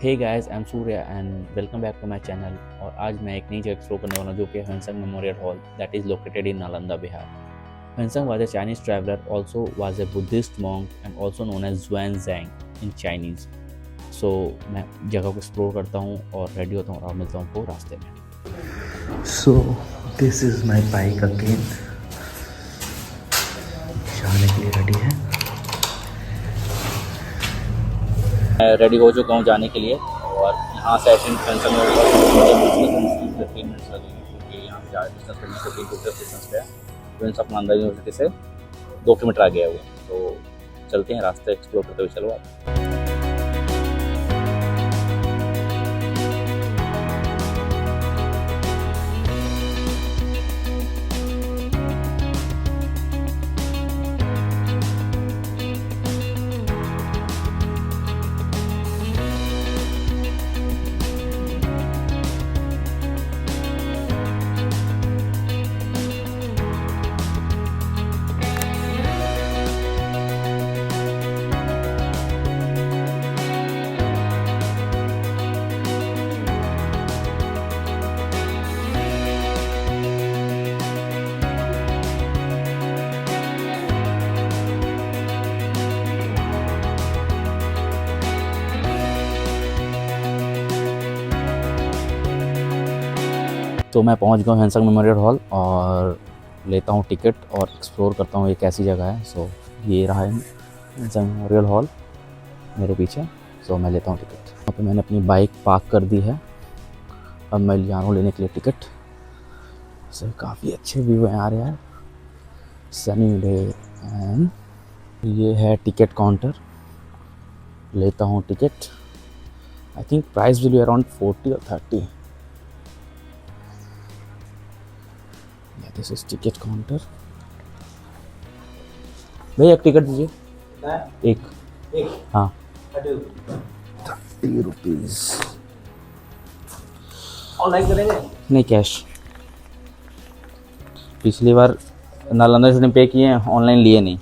Hey guys, I am Surya and welcome back to my channel. और आज मैं एक नई जगह एक्सप्लोर करने वाला हूँ जो कि Hiuen Tsang memorial hall that is located in Nalanda, Bihar. Hiuen Tsang was a Chinese traveller, also was a Buddhist monk and also known as Xuanzang in Chinese. So मैं जगह को एक्सप्लोर करता हूँ और रेडी होता हूँ और मिलता हूँ आपको रास्ते में। So this is my bike again. जाने के लिए रेडी है। मैं रेडी हो चुका हूँ जाने के लिए और यहाँ से आई थिंक ह्वेनसंग मेमोरियल 15 मिनट्स लगेंगे क्योंकि यहाँ से ज़्यादा डिस्टेंस पे 15 डिस्टेंस पे है। ह्वेनसंग नालंदा यूनिवर्सिटी से 2 किलोमीटर आगे है वो। तो चलते हैं, रास्ते एक्सप्लोर करते हुए चलो आप। तो मैं पहुंच गया ह्वेनसंग मेमोरियल हॉल और लेता हूं टिकट और एक्सप्लोर करता हूं ये कैसी जगह है। सो ये रहा है ह्वेनसंग मेमोरियल हॉल मेरे पीछे। सो मैं लेता हूं टिकट। यहाँ पे मैंने अपनी बाइक पार्क कर दी है। अब मैं जा रहा हूँ लेने के लिए टिकट। सो काफ़ी अच्छे व्यू हैं यार सनी डे। एंड ये है टिकट काउंटर। लेता हूँ ticket. I think price will be around 40 और 30। This is ticket counter. भैया एक टिकट दीजिए। एक हाँ 30 रुपीज़। ऑनलाइन करेंगे? नहीं, कैश। पिछली बार नालंदा से पे किए हैं, ऑनलाइन लिए नहीं।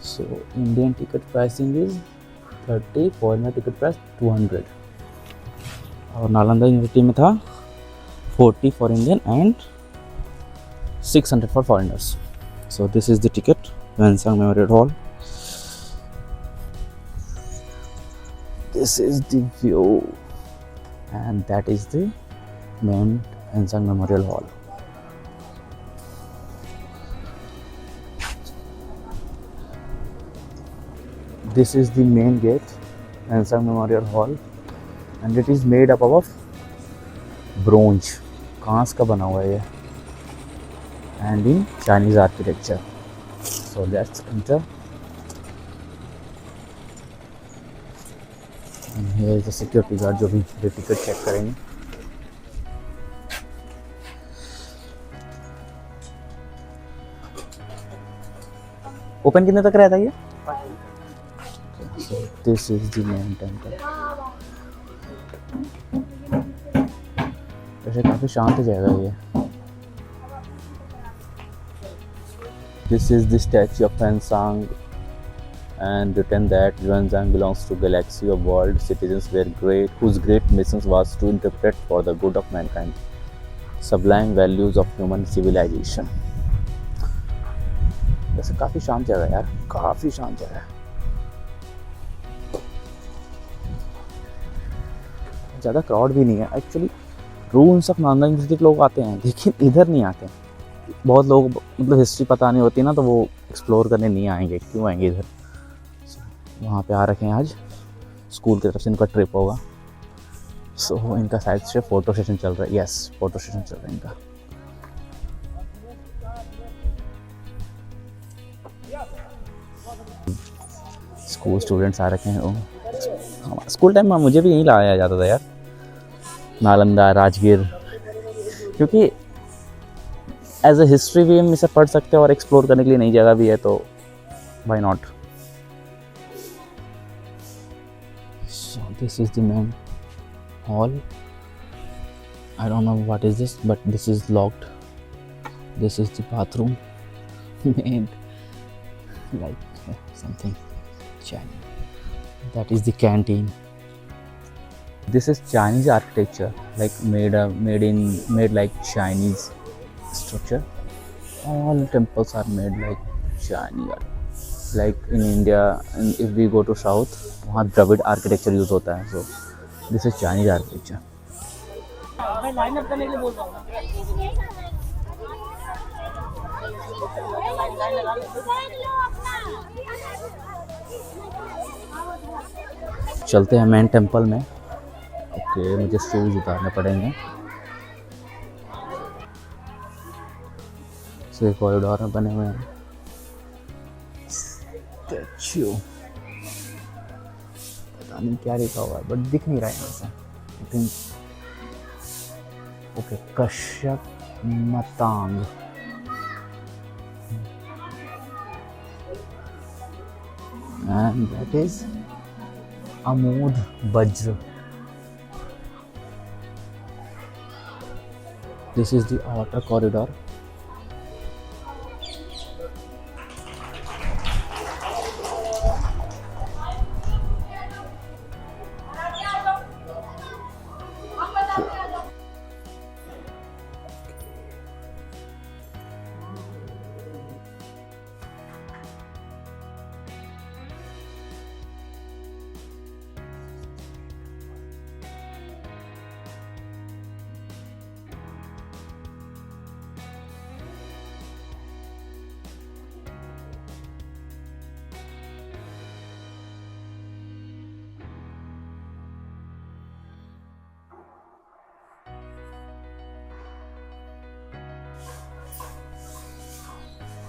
So Indian ticket pricing is 30, foreigner ticket price 200 और नालंदा यूनिवर्सिटी में था 40 for Indian and 600 for foreigners. So this is the ticket, ह्वेनसंग Memorial Hall. This is the view and that is the main ह्वेनसंग Memorial Hall. This is the main gate, ह्वेनसंग Memorial Hall, and it is made up of bronze, कांच का बना हुआ है ये, and in Chinese architecture. So let's enter. And here is the security guard जो भी ticket check करेंगे। Open कितने तक रहता है ये? So this is the main temple. वैसे काफ़ी शांत जगह है ये। This is the statue of ह्वेनसंग and written that ह्वेनसंग belongs to galaxy of world citizens whose great missions was to interpret for the good of mankind sublime values of human civilization. वैसे काफ़ी शांत जगह है यार, काफ़ी शांत जगह है। ज़्यादा क्राउड भी नहीं है actually. Rules of Nalanda university के लोग आते हैं लेकिन इधर नहीं आते। बहुत लोग मतलब हिस्ट्री पता नहीं होती ना, तो वो एक्सप्लोर करने नहीं आएंगे। क्यों आएंगे इधर? वहाँ पे आ रखे हैं आज, स्कूल की तरफ से इनका ट्रिप होगा। सो इनका साइड से फ़ोटो सेशन चल रहा है। यस, फ़ोटो सेशन चल रहा है इनका। स्कूल स्टूडेंट्स आ रखे हैं। स्कूल टाइम में मुझे भी यहीं लाया जाता था यार, नालंदा, राजगीर, क्योंकि एज ए हिस्ट्री भी हम इसे पढ़ सकते हैं और एक्सप्लोर करने के लिए नई जगह भी है, तो why not. So this is the main hall. I don't know what is this, but this is locked. This is the bathroom made like something Chinese. That is the canteen. This is Chinese architecture, like made like Chinese structure. All temples are made like Chinese. Like in India, and if we go to south, वहाँ Dravid architecture use होता है. So this is Chinese architecture. मैं line up करने के लिए बोल रहा हूँ लाइन लगा चलते हैं मेन टेम्पल में. ओके, मुझे शूज उतारने पड़ेंगे. सो एक कॉरिडोर में बने हुए हैं स्टैच्यू. पता नहीं क्या लिखा हुआ है, बट दिख नहीं रहा है यहाँ से. I think okay, Kashyap Matang. And that is Amod Vajra. This is the outer corridor.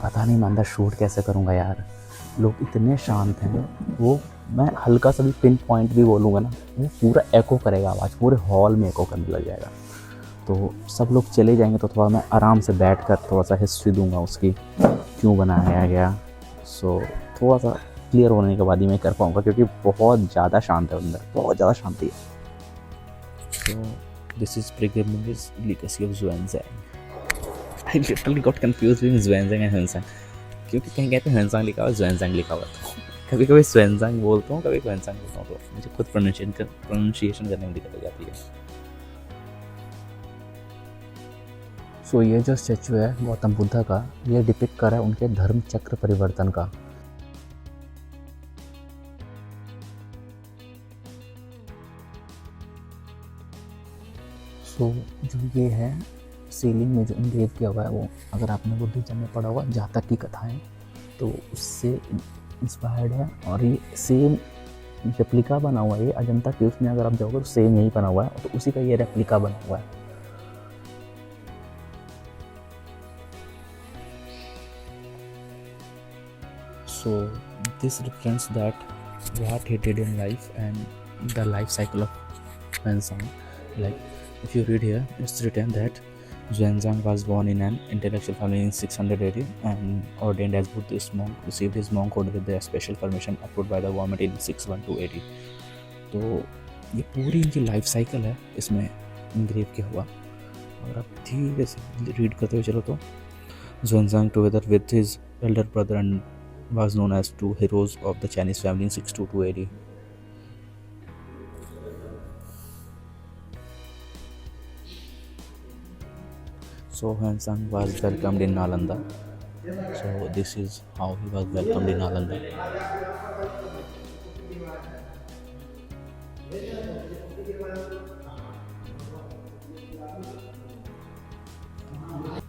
पता नहीं मैं अंदर शूट कैसे करूँगा यार. लोग इतने शांत हैं. वो मैं हल्का सा भी पिन पॉइंट भी बोलूँगा ना, वो पूरा एको करेगा आवाज़. पूरे हॉल में एको करने लग जाएगा. तो सब लोग चले जाएंगे तो थोड़ा मैं आराम से बैठ कर थोड़ा सा हिस्ट्री दूंगा उसकी, क्यों बनाया गया. सो थोड़ा सा क्लियर होने के बाद ही मैं कर पाऊँगा, क्योंकि बहुत ज़्यादा शांत है अंदर, बहुत ज़्यादा शांति है. So this is pilgrimage legacy of Xuanzang. I literally got confused between Xuanzang and Hiuen Tsang, क्योंकि कहीं कहते हैं ह्वेनसांग लिखा हुआ है, ज़ुएनज़ैंग लिखा हुआ है. तो कभी कभी ज़ुएनज़ैंग बोलता हूँ, कभी ह्वेनसांग बोलता हूँ. तो मुझे खुद प्रोनाउंसिएशन करने में दिक्कत हो जाती है. सो ये जो स्टैचू है गौतम बुद्धा का, ये डिपिक्ट कर रहा है उनके धर्म चक्र परिवर्तन का. सो जो ये है सीलिंग में जो इंग्रेव किया हुआ है, वो अगर आपने बुद्धिज्म में पढ़ा हुआ जातक की कथाएं, तो उससे इंस्पायर्ड है. और ये सेम रेप्लिका बना हुआ है. ये अजंता केव्स में अगर आप जाओगे तो सेम यही बना हुआ है, तो उसी का ये रेप्लिका बना हुआ है. So this represents that what he did in life and the life cycle of Xuanzang. Like if you read here, it's written that Xuanzang was born in an intellectual family in 600 AD and ordained as Buddhist monk. Received his monk order with the special permission approved by the government in 612 AD. तो ये पूरी इनकी life cycle है इसमें इंग्रेव किया हुआ. अगर आप धीरे से रीड करते हुए चलो तो Xuanzang together with his elder brother and was known as two heroes of the Chinese family in 622 AD. So Xuanzang was welcomed in Nalanda. So this is how he was welcomed in Nalanda.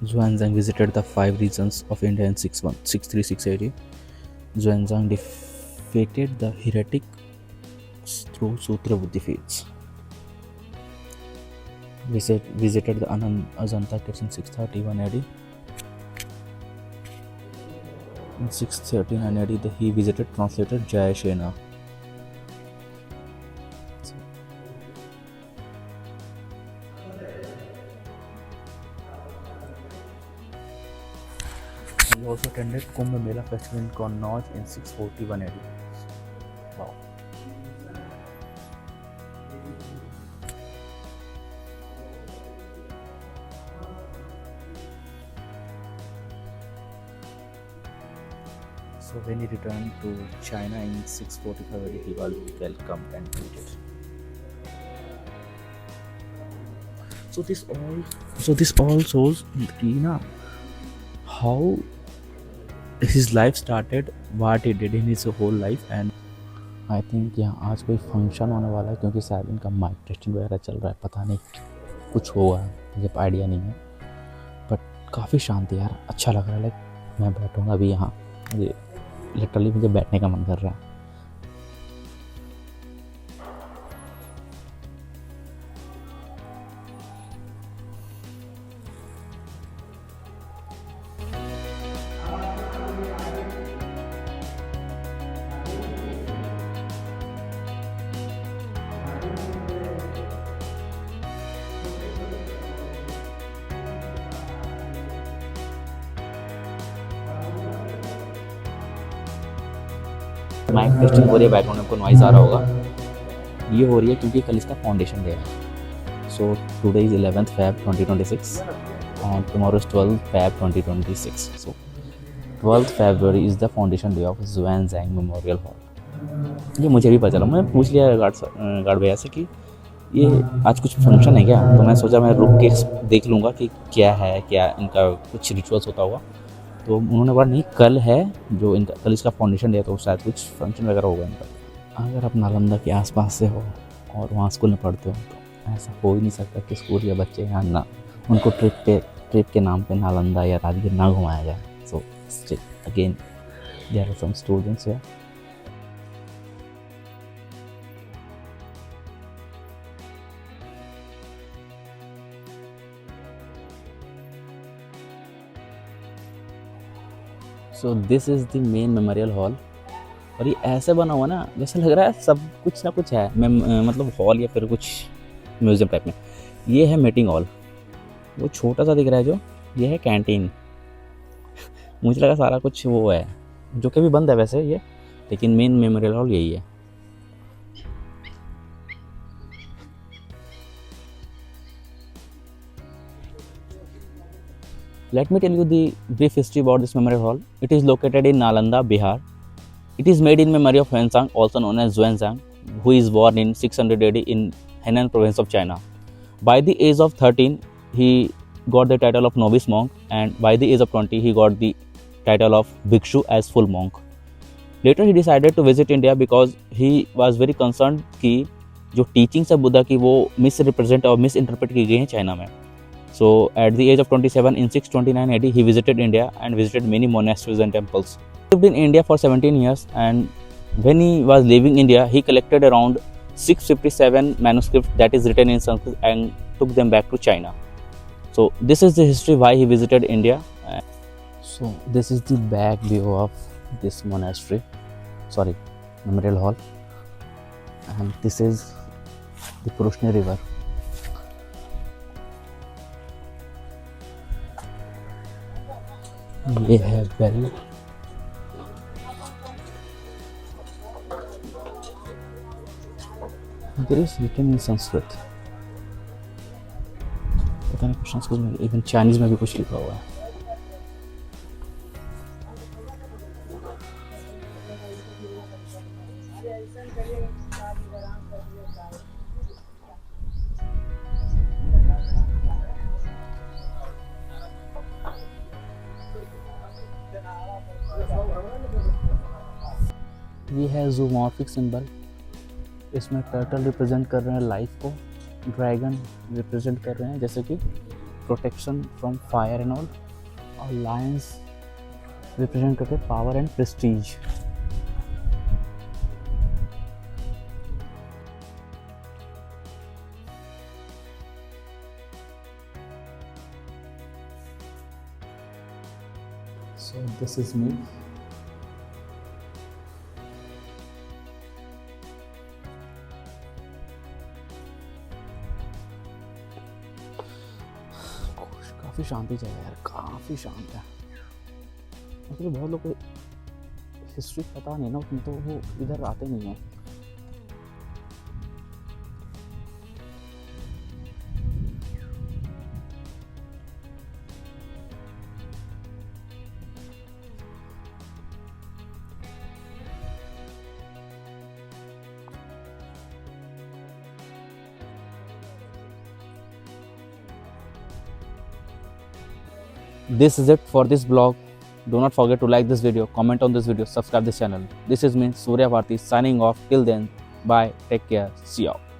Xuanzang visited the 5 regions of India in 636 AD. Xuanzang defeated the heretics through Sutra Buddhi feats. Visited the Ajanta caves in 631 AD. In 639 AD, he visited translator Jayashena. He also attended Kumbh Mela festival in Connaught in 641 AD. Wow. So when he returned to China in 645 AD, he was welcomed and treated. So this all shows कि ना how his life started, what he did in his whole life. And I think यहाँ आज कोई function होने वाला है, क्योंकि शायद इनका माइक टेस्टिंग वगैरह चल रहा है, पता नहीं कुछ होगा, मुझे आइडिया नहीं है। बट काफ़ी शांति यार, अच्छा लग रहा है। लाइक मैं बैठूँगा अभी यहाँ, मुझे लिटरली मुझे बैठने का मन कर रहा है। माइक टेस्टिंग हो रही है, बैकग्राउंड में आपको नॉइज़ आ रहा होगा। ये हो रही है क्योंकि कल इसका फाउंडेशन डे है। So today is 11th Feb 2026 and tomorrow is 12th Feb 2026. So 12th February is the foundation day of Xuanzang Memorial Hall। ये मुझे भी पता चला, मैं पूछ लिया गार्ड भैया से कि ये आज कुछ फंक्शन है क्या, तो मैं सोचा मैं रुक के देख लूँगा कि क्या है, क्या इनका कुछ रिचुअल्स होता होगा। तो उन्होंने बोला नहीं, कल है जो इनका, कल इसका फाउंडेशन डे है, तो शायद कुछ फंक्शन वगैरह होगा इनका। अगर आप नालंदा के आसपास से हो और वहाँ स्कूल में पढ़ते हो, तो ऐसा हो ही नहीं सकता कि स्कूल के बच्चे यहाँ ना, उनको ट्रिप के नाम पे नालंदा या राजगीर ना घुमाया जाए। So again there are some students here. So this is the main memorial hall. और ये ऐसे बना हुआ ना, जैसे लग रहा है सब कुछ ना कुछ है, मतलब हॉल या फिर कुछ म्यूज़ियम टाइप में। ये है मीटिंग हॉल, वो छोटा सा दिख रहा है जो, ये है कैंटीन। मुझे लगा सारा कुछ वो है, जो कि भी बंद है वैसे ये, लेकिन मेन मेमोरियल हॉल यही है। Let me tell you the brief history about this memorial hall. It is located in Nalanda, Bihar. It is made in memory of Xuanzang, also known as Xuanzang, who is born in 600 AD in Henan province of China. By the age of 13, he got the title of novice monk, and by the age of 20, he got the title of bhikshu as full monk. Later, he decided to visit India because he was very concerned कि जो teachings है बुद्धा की वो misrepresent और misinterpret की गई हैं China में। So at the age of 27 in 629 AD, he visited India and visited many monasteries and temples. He lived in India for 17 years, and when he was leaving India, he collected around 657 manuscripts that is written in Sanskrit and took them back to China. So this is the history why he visited India. So this is the back view of this memorial hall, and this is the Purushni River. ये है bell. There is written in Sanskrit, पता नहीं कुछ संस्कृत में, even Chinese में भी कुछ लिखा हुआ है। ये है जूमॉर्फिक सिंबल, इसमें टर्टल रिप्रेजेंट कर रहे हैं लाइफ को, ड्रैगन रिप्रेजेंट कर रहे हैं जैसे कि protection from fire and all, और लायंस रिप्रेजेंट करते हैं power and Prestige. So this is me. काफ़ी शांति जगह है यार, काफ़ी शांत है। एक्चुअली बहुत लोग को हिस्ट्री पता नहीं ना उतनी, तो वो इधर आते नहीं हैं। This is it for this blog. Do not forget to like this video, comment on this video, subscribe this channel. This is me, Surya Bharti, signing off. Till then, bye, take care, see you.